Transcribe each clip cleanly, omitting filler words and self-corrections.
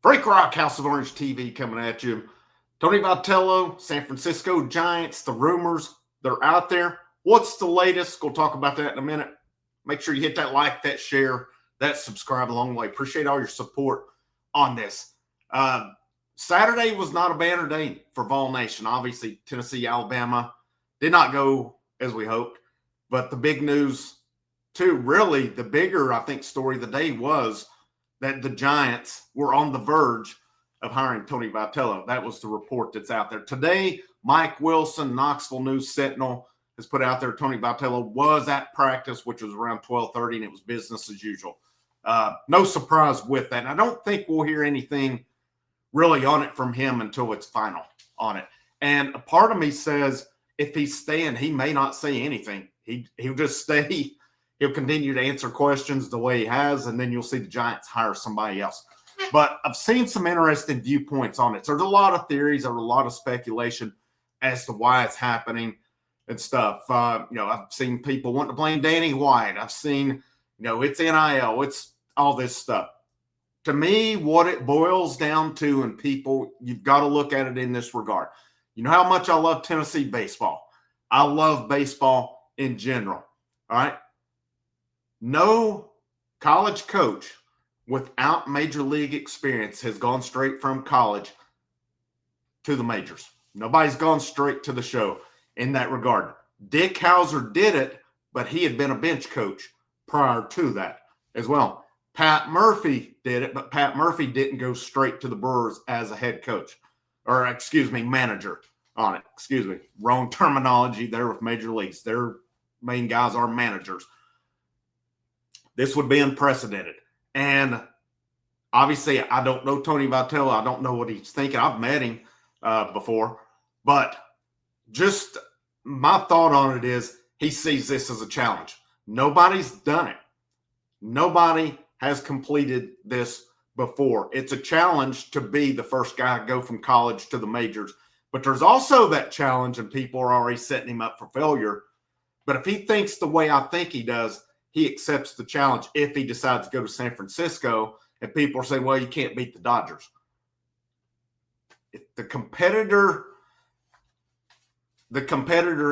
Break Rock, House of Orange TV coming at you. Tony Vitello, San Francisco Giants, the rumors, they're out there. What's the latest? We'll talk about that in a minute. Make sure you hit that like, that share, that subscribe along the way. Appreciate all your support on this. Saturday was not a banner day for Vol Nation. Obviously, Tennessee, Alabama did not go as we hoped. But the big news, too, really the bigger, I think, story of the day was that the Giants were on the verge of hiring Tony Vitello. That was the report that's out there. Today, Mike Wilson, Knoxville News Sentinel, has put out there Tony Vitello was at practice, which was around 12:30, and it was business as usual. No surprise with that. And I don't think we'll hear anything really on it from him until it's final on it. And a part of me says if he's staying, he may not say anything. He'll just stay. He'll continue to answer questions the way he has, and then you'll see the Giants hire somebody else. But I've seen some interesting viewpoints on it. So there's a lot of theories, there's a lot of speculation as to why it's happening and stuff. I've seen people wanting to blame Danny White. I've seen, it's NIL, it's all this stuff. To me, what it boils down to, and people, you've got to look at it in this regard. You know how much I love Tennessee baseball. I love baseball in general. All right. No college coach without major league experience has gone straight from college to the majors. Nobody's gone straight to the show in that regard. Dick Hauser did it, but he had been a bench coach prior to that as well. Pat Murphy did it, but Pat Murphy didn't go straight to the Brewers as a head coach, or manager on it. Wrong terminology there with major leagues. Their main guys are managers. This would be unprecedented. And obviously, I don't know Tony Vitello. I don't know what he's thinking. I've met him before. But just my thought on it is he sees this as a challenge. Nobody's done it. Nobody has completed this before. It's a challenge to be the first guy to go from college to the majors. But there's also that challenge, and people are already setting him up for failure. But if he thinks the way I think he does, he accepts the challenge if he decides to go to San Francisco, and people are saying, well, you can't beat the Dodgers. If the competitor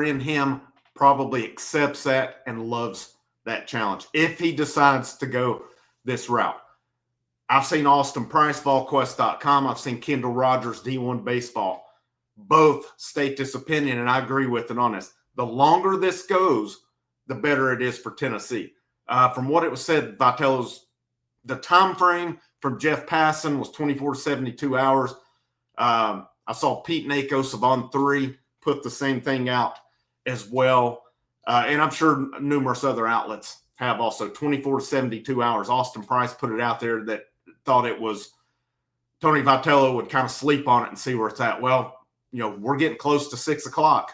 in him probably accepts that and loves that challenge if he decides to go this route. I've seen Austin Price, VolQuest.com. I've seen Kendall Rogers, D1 Baseball. Both state this opinion, and I agree with it on this. The longer this goes, the better it is for Tennessee. From what it was said, the time frame from Jeff Passan was 24 to 72 hours. I saw Pete Nakos of On3 put the same thing out as well. And I'm sure numerous other outlets have also 24 to 72 hours. Austin Price put it out there that thought it was Tony Vitello would kind of sleep on it and see where it's at. Well, we're getting close to 6 o'clock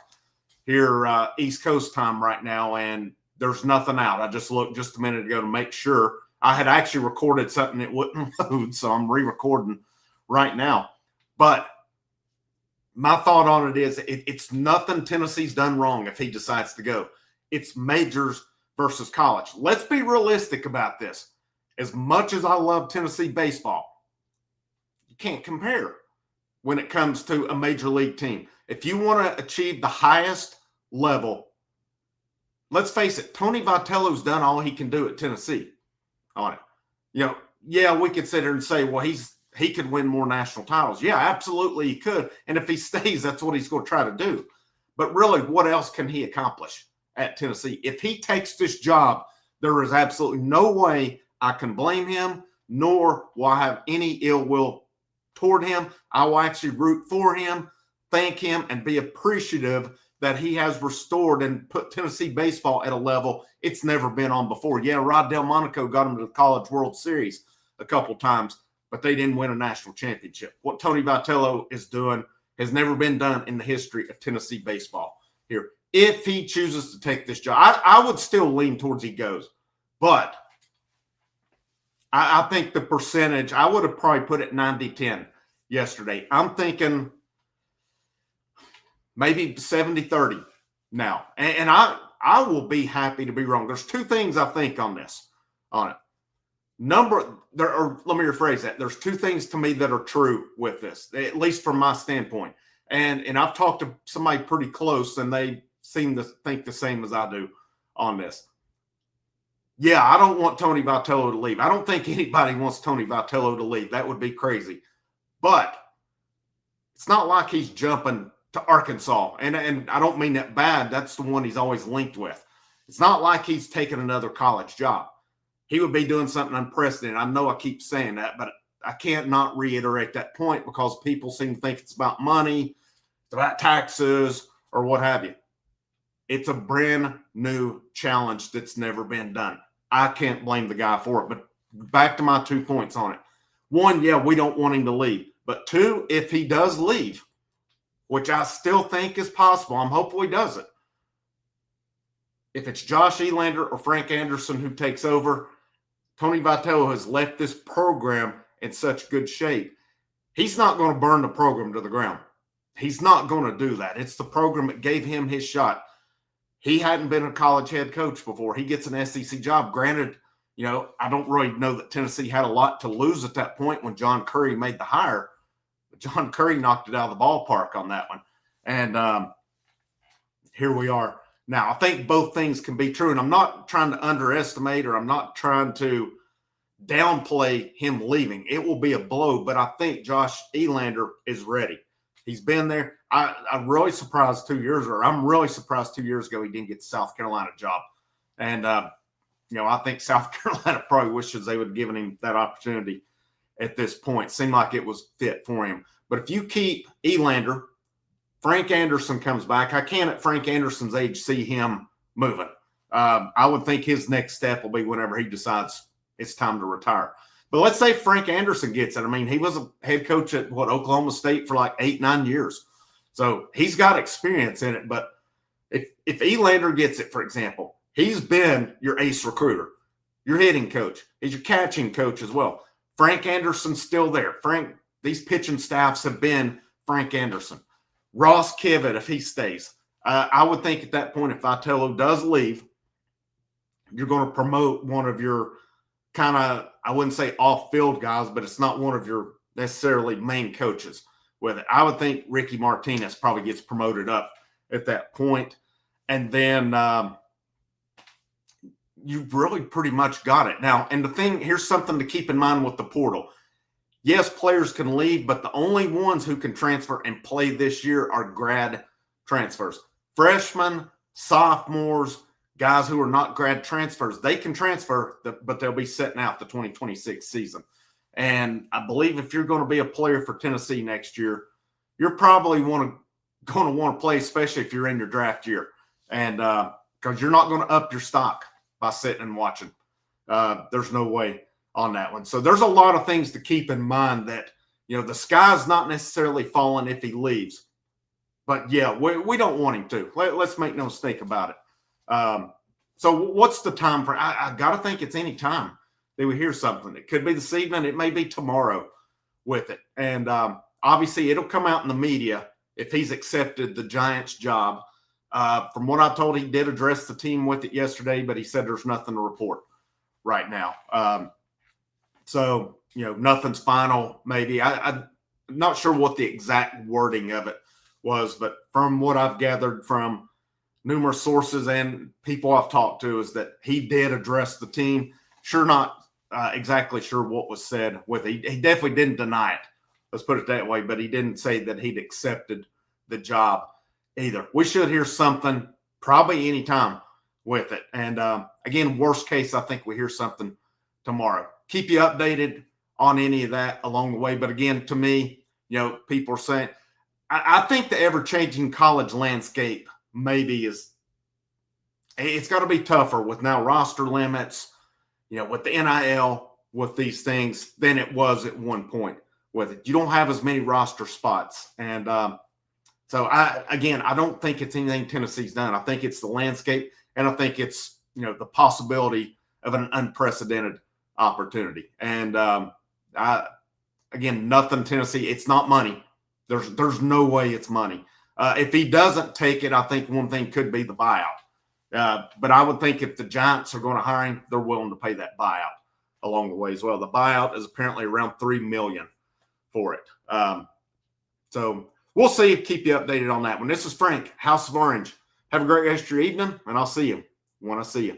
here East Coast time right now, and there's nothing out. I just looked just a minute ago to make sure. I had actually recorded something that wouldn't load, so I'm re-recording right now. But my thought on it is it's nothing Tennessee's done wrong if he decides to go. It's majors versus college. Let's be realistic about this. As much as I love Tennessee baseball, you can't compare when it comes to a major league team. If you want to achieve the highest level, let's face it, Tony Vitello's done all he can do at Tennessee on it. We could sit here and say, well, he could win more national titles. Yeah, absolutely he could. And if he stays, that's what he's going to try to do. But really, what else can he accomplish at Tennessee? If he takes this job, there is absolutely no way I can blame him, nor will I have any ill will toward him. I will actually root for him, thank him, and be appreciative that he has restored and put Tennessee baseball at a level it's never been on before. Yeah, Rod Delmonico got him to the College World Series a couple times, but they didn't win a national championship. What Tony Vitello is doing has never been done in the history of Tennessee baseball here. If he chooses to take this job, I would still lean towards he goes. But I think the percentage, I would have probably put it 90-10 yesterday. I'm thinking maybe 70-30 now. And I will be happy to be wrong. There's two things I think on it. Let me rephrase that. There's two things to me that are true with this, at least from my standpoint. And I've talked to somebody pretty close, and they seem to think the same as I do on this. Yeah, I don't want Tony Vitello to leave. I don't think anybody wants Tony Vitello to leave. That would be crazy. But it's not like he's jumping to Arkansas. And I don't mean that bad. That's the one he's always linked with. It's not like he's taking another college job. He would be doing something unprecedented. I know I keep saying that, but I can't not reiterate that point because people seem to think it's about money, it's about taxes, or what have you. It's a brand new challenge that's never been done. I can't blame the guy for it. But back to my 2 points on it. One, yeah, we don't want him to leave. But two, if he does leave, which I still think is possible, I'm hopeful he doesn't. If it's Josh Elander or Frank Anderson who takes over, Tony Vitello has left this program in such good shape. He's not going to burn the program to the ground. He's not going to do that. It's the program that gave him his shot. He hadn't been a college head coach before. He gets an SEC job. Granted, I don't really know that Tennessee had a lot to lose at that point when John Curry made the hire. But John Curry knocked it out of the ballpark on that one. And here we are. Now, I think both things can be true. And I'm not trying to underestimate or I'm not trying to downplay him leaving. It will be a blow, but I think Josh Elander is ready. He's been there. I'm really surprised 2 years ago he didn't get the South Carolina job. And, I think South Carolina probably wishes they would have given him that opportunity at this point. Seemed like it was fit for him. But if you keep Elander, Frank Anderson comes back. I can't at Frank Anderson's age see him moving. I would think his next step will be whenever he decides it's time to retire. But let's say Frank Anderson gets it. I mean, he was a head coach at Oklahoma State for like 8-9 years. So he's got experience in it. But if Elander gets it, for example, he's been your ace recruiter, your hitting coach. He's your catching coach as well. Frank Anderson's still there. These pitching staffs have been Frank Anderson. Ross Kivett, if he stays. I would think at that point, if Vitello does leave, you're going to promote one of your kind of, I wouldn't say off-field guys, but it's not one of your necessarily main coaches with it. I would think Ricky Martinez probably gets promoted up at that point. And then you've really pretty much got it. Now, and here's something to keep in mind with the portal. Yes, players can leave, but the only ones who can transfer and play this year are grad transfers. Freshmen, sophomores, guys who are not grad transfers, they can transfer, but they'll be sitting out the 2026 season. And I believe if you're going to be a player for Tennessee next year, you're probably going to want to play, especially if you're in your draft year. And because you're not going to up your stock by sitting and watching. There's no way on that one. So there's a lot of things to keep in mind that, the sky's not necessarily falling if he leaves. But, yeah, we don't want him to. Let's make no mistake about it. So what's the time frame? I got to think it's any time that we hear something. It could be this evening. It may be tomorrow with it. And obviously it'll come out in the media if he's accepted the Giants job. From what I told, he did address the team with it yesterday, but he said there's nothing to report right now. So, nothing's final maybe. I'm not sure what the exact wording of it was, but from what I've gathered from numerous sources and people I've talked to is that he did address the team. Sure, not exactly sure what was said with it. He definitely didn't deny it. Let's put it that way, but he didn't say that he'd accepted the job either. We should hear something probably anytime with it. And again, worst case, I think we hear something tomorrow. Keep you updated on any of that along the way. But again, to me, people are saying, I think the ever-changing college landscape maybe it's got to be tougher with now roster limits, with the NIL, with these things than it was at one point with it. You don't have as many roster spots. And so I don't think it's anything Tennessee's done. I think it's the landscape, and I think it's, the possibility of an unprecedented opportunity. And again, nothing Tennessee. It's not money. There's no way it's money. If he doesn't take it, I think one thing could be the buyout. But I would think if the Giants are going to hire him, they're willing to pay that buyout along the way as well. The buyout is apparently around $3 million for it. So we'll see. Keep you updated on that one. This is Frank, House of Orange. Have a great rest of your evening, and I'll see you when I see you.